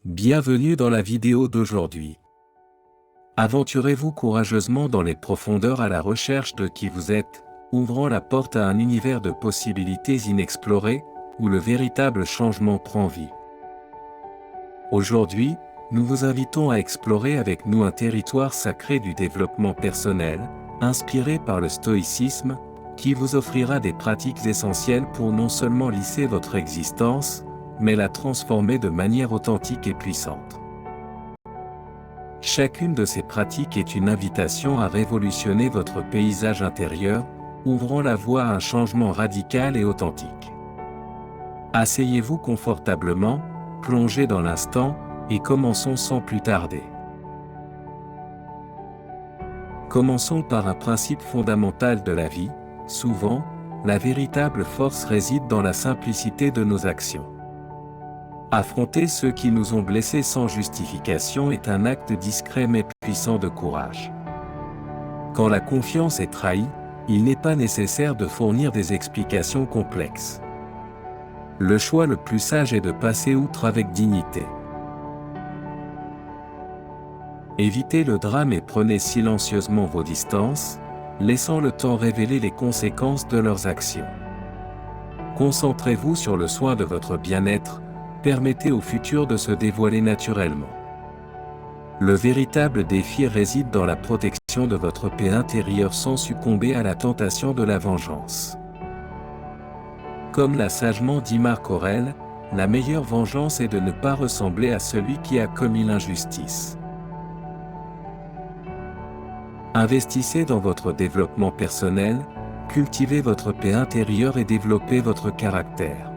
Bienvenue dans la vidéo d'aujourd'hui. Aventurez-vous courageusement dans les profondeurs à la recherche de qui vous êtes, ouvrant la porte à un univers de possibilités inexplorées, où le véritable changement prend vie. Aujourd'hui, nous vous invitons à explorer avec nous un territoire sacré du développement personnel, inspiré par le stoïcisme, qui vous offrira des pratiques essentielles pour non seulement lisser votre existence, mais la transformer de manière authentique et puissante. Chacune de ces pratiques est une invitation à révolutionner votre paysage intérieur, ouvrant la voie à un changement radical et authentique. Asseyez-vous confortablement, plongez dans l'instant, et commençons sans plus tarder. Commençons par un principe fondamental de la vie. Souvent, la véritable force réside dans la simplicité de nos actions. Affronter ceux qui nous ont blessés sans justification est un acte discret mais puissant de courage. Quand la confiance est trahie, il n'est pas nécessaire de fournir des explications complexes. Le choix le plus sage est de passer outre avec dignité. Évitez le drame et prenez silencieusement vos distances, laissant le temps révéler les conséquences de leurs actions. Concentrez-vous sur le soin de votre bien-être, permettez au futur de se dévoiler naturellement. Le véritable défi réside dans la protection de votre paix intérieure sans succomber à la tentation de la vengeance. Comme l'a sagement dit Marc Aurèle, la meilleure vengeance est de ne pas ressembler à celui qui a commis l'injustice. Investissez dans votre développement personnel, cultivez votre paix intérieure et développez votre caractère.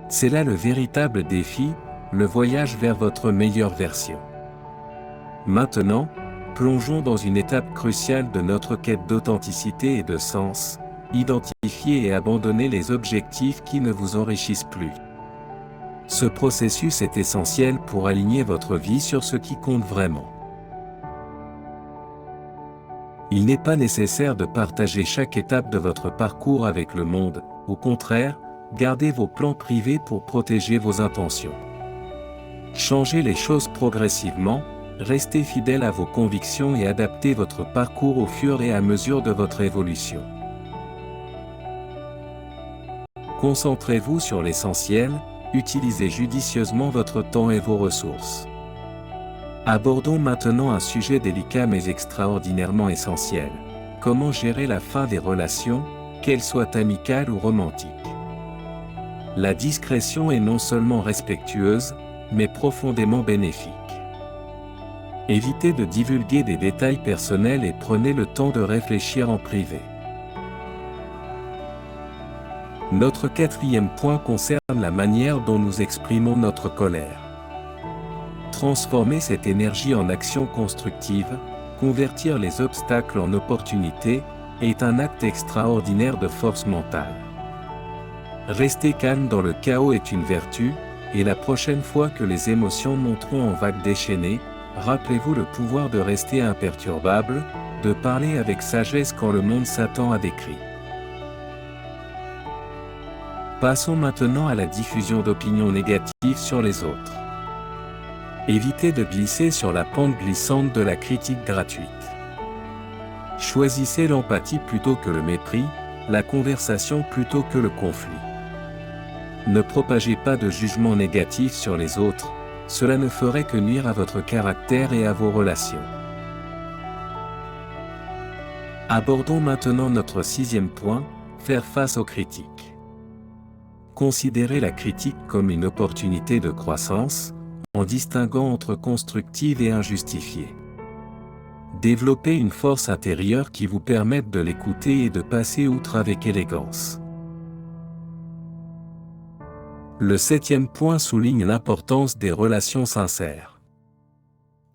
C'est là le véritable défi, le voyage vers votre meilleure version. Maintenant, plongeons dans une étape cruciale de notre quête d'authenticité et de sens, identifier et abandonner les objectifs qui ne vous enrichissent plus. Ce processus est essentiel pour aligner votre vie sur ce qui compte vraiment. Il n'est pas nécessaire de partager chaque étape de votre parcours avec le monde, au contraire, gardez vos plans privés pour protéger vos intentions. Changez les choses progressivement, restez fidèle à vos convictions et adaptez votre parcours au fur et à mesure de votre évolution. Concentrez-vous sur l'essentiel, utilisez judicieusement votre temps et vos ressources. Abordons maintenant un sujet délicat mais extraordinairement essentiel. Comment gérer la fin des relations, qu'elles soient amicales ou romantiques. La discrétion est non seulement respectueuse, mais profondément bénéfique. Évitez de divulguer des détails personnels et prenez le temps de réfléchir en privé. Notre quatrième point concerne la manière dont nous exprimons notre colère. Transformer cette énergie en action constructive, convertir les obstacles en opportunités, est un acte extraordinaire de force mentale. Rester calme dans le chaos est une vertu, et la prochaine fois que les émotions monteront en vagues déchaînées, rappelez-vous le pouvoir de rester imperturbable, de parler avec sagesse quand le monde s'attend à des cris. Passons maintenant à la diffusion d'opinions négatives sur les autres. Évitez de glisser sur la pente glissante de la critique gratuite. Choisissez l'empathie plutôt que le mépris, la conversation plutôt que le conflit. Ne propagez pas de jugement négatif sur les autres, cela ne ferait que nuire à votre caractère et à vos relations. Abordons maintenant notre sixième point, faire face aux critiques. Considérez la critique comme une opportunité de croissance, en distinguant entre constructive et injustifiée. Développez une force intérieure qui vous permette de l'écouter et de passer outre avec élégance. Le septième point souligne l'importance des relations sincères.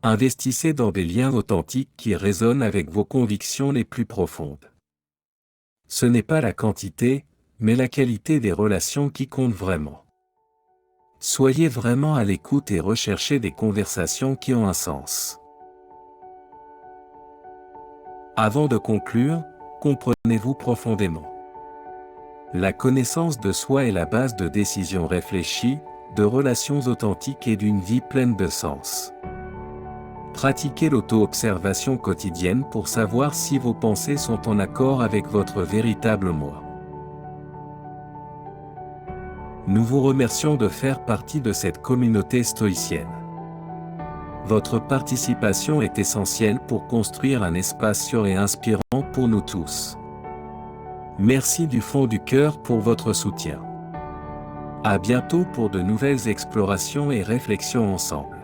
Investissez dans des liens authentiques qui résonnent avec vos convictions les plus profondes. Ce n'est pas la quantité, mais la qualité des relations qui compte vraiment. Soyez vraiment à l'écoute et recherchez des conversations qui ont un sens. Avant de conclure, comprenez-vous profondément. La connaissance de soi est la base de décisions réfléchies, de relations authentiques et d'une vie pleine de sens. Pratiquez l'auto-observation quotidienne pour savoir si vos pensées sont en accord avec votre véritable moi. Nous vous remercions de faire partie de cette communauté stoïcienne. Votre participation est essentielle pour construire un espace sûr et inspirant pour nous tous. Merci du fond du cœur pour votre soutien. À bientôt pour de nouvelles explorations et réflexions ensemble.